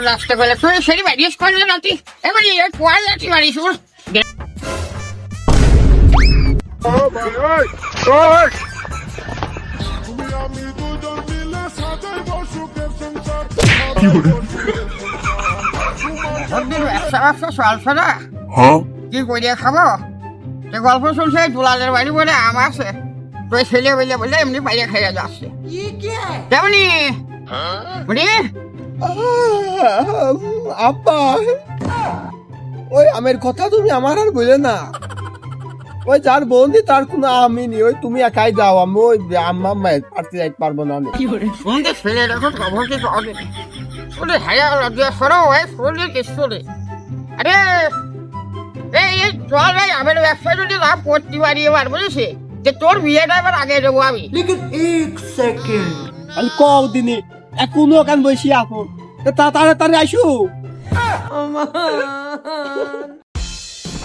রাস্তা বেলা তুই সেটি বাড়িয়ে করলে নাতি এবারে কোয়াল যাচ্ছি বাড়ি শুন কি করিয়া খাবো গল্প শুনছে দুলালের বাড়ি বলে আম আছে তুই ছেলে বলে বলে এমনি বাইরে খাইয়া যাচ্ছে কেমনি বুঝি আব্বা ওই আমের কথা তুমি আমার আর বলে না ওই যার বন্দি তার কোনো আমি নি ওই তুমি একাই যাও আমি ওই আম্মা মায়ের পারতে যাইতে পারবো না শুনতে ছেলে দেখো খবর কি করে শুনে হায়া লজ্জা সরো হয় শুনলে কিছু নেই আরে এই চল ভাই আমার ব্যবসা যদি লাভ করতে পারি এবার বুঝেছি যে তোর বিয়েটা এবার আগে দেবো আমি আমি কও দিনে এখনো কান বসি এখন তাড়াতাড়ি আইসো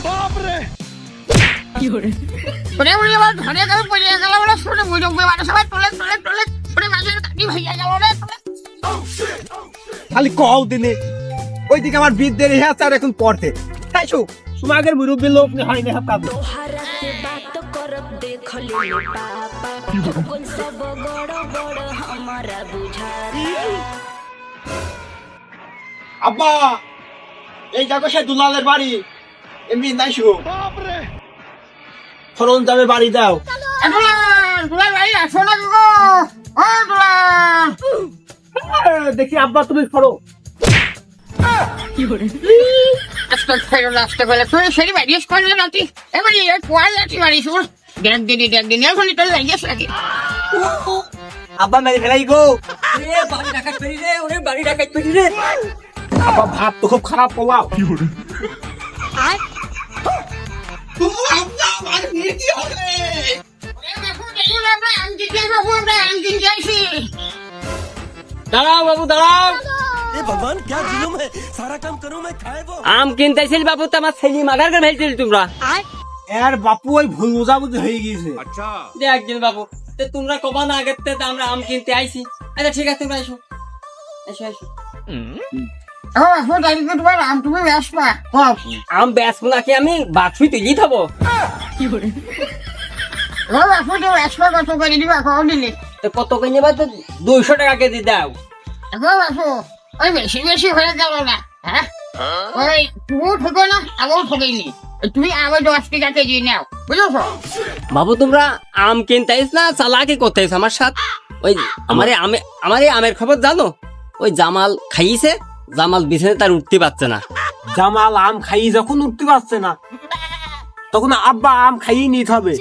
বাপরে শুনে বুঝি আমার ধরে গেল পড়িয়ে গেল বলে শুনে বুঝবে মানে সবাই তোলে তোলে তোলে শুনে মাঝের কাটি ভাইয়া গেল রে খালি কও দিনে ওইদিকে আমার বিদ্যের হ্যাঁ আর এখন পড়তে আইসো সুমাগের মুরব্বী লোক হয় না হাত কাঁদো আব্বা এই দেখো সে দুলালের বাড়ি এমনি নাইসো ফরন যাবে বাড়ি দাও দুলাল ভাই আসো না গো ও দুলাল দেখি আব্বা তুমি ফরো রাস্তা বেলা তুই সেটি বাড়িয়ে করলে নাতি এবারে কোয়াল যাচ্ছি বাড়ি শুন দেখ দিন এখন তোর লাগিয়েছ নাকি আব্বা মেরে ফেলাই গো বাড়ি ডাকাত পেরি রে ওরে বাড়ি ডাকাত পেরি রে আব্বা ভাত তো খুব খারাপ পোলাও দাঁড়াও বাবু দাঁড়াও भगवान क्या जुलुम है सारा काम करूं मैं खाए वो আম কিনতেছিল বাবু তো আমার ছেলে মাগার করে ফেলছিল তোমরা এর বাপু ওই ভুল বোঝাবুঝি হয়ে গিয়েছে যে একদিন বাবু তো তোমরা কবা না আগের থেকে আমরা আম কিনতে আইছি আচ্ছা ঠিক আছে তোমরা এসো এসো এসো তোমার আম তুমি ব্যস্তা আম বেচবো নাকি আমি বাছুই তুলি থাকবো ব্যস্তা কত করে দিবা কখন দিলি তো কত করে নেবা তো 200 টাকা কেজি দাও ওই বেশি বেশি হয়ে গেল না হ্যাঁ ওই তুমিও ঠকো না আমিও ঠকিনি তুমি আবার 10 টাকা কেজি নাও বুঝেছো বাবু তোমরা আম কিনতে আইস না চালাকি করতে আইস আমার সাথে ওই আমারে আমের খবর জানো ওই জামাল খাইছে জামাল বিছানে তার উঠতে পারছে না জামাল আম খাই যখন উঠতে পারছে না তখন আব্বা আম খাইয়ে নিতে হবে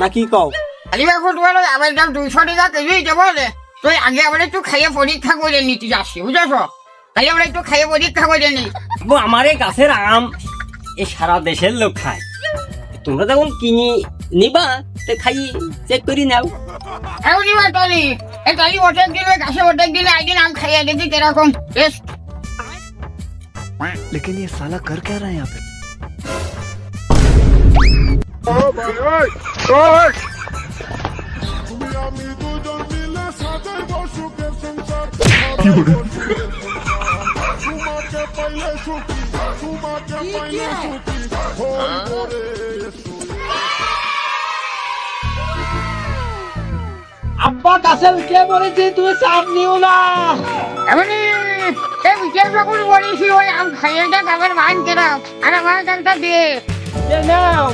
নাকি কও খালি এখন তোমার আমার দাম 200 টাকা কেজি দেবো রে তুই আগে আবার একটু খাইয়ে পরীক্ষা করে নিতে যাচ্ছি বুঝেছো তাই আমরা একটু খাইয়ে পরীক্ষা করে নিই আমার এই গাছের আম এ সারা দেশের লোক খায় তোমরা যখন কিনি নিবা তো খাই চেক করি নাও হ্যাঁ নিবা তালি এই তালি অর্ধেক দিলে গাছে অর্ধেক দিলে একদিন আম খাইয়ে দেখি কিরকম বেশ लेकिन ये साला कर क्या रहा है यहाँ पे আব্বা কাছে কে বলেছে তুমি চাপ নিও না এমনি এই বিকেল যখন বলেছি ওই আম খাইয়ে দেখ আমার মান কেরাম আর আমার দামটা দিয়ে নাও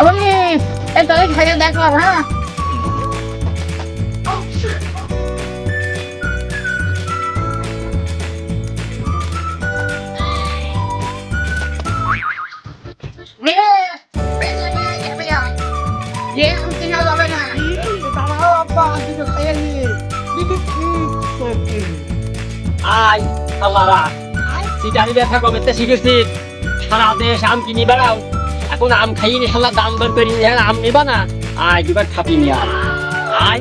এমনি এই তাহলে খাইয়ে দেখলাম হ্যাঁ আই আমারা সিটারি ব্যথা কবে তে শিখেছি সারা দেশ আম কিনি বেড়াও এখন আম খাইনি শালা দাম দর করি আম নিবা না আয় দুবার খাপি নিয়ে আয়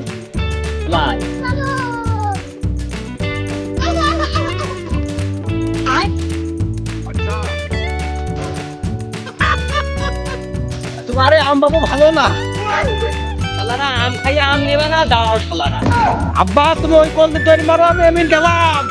লাই তোমারে আম বাবু ভালো না শালারা আম খাইয়ে আম নেবে না, দাও শালারা। আব্বা তুমি ওই কল তৈরি মারো, আমি গেলাম।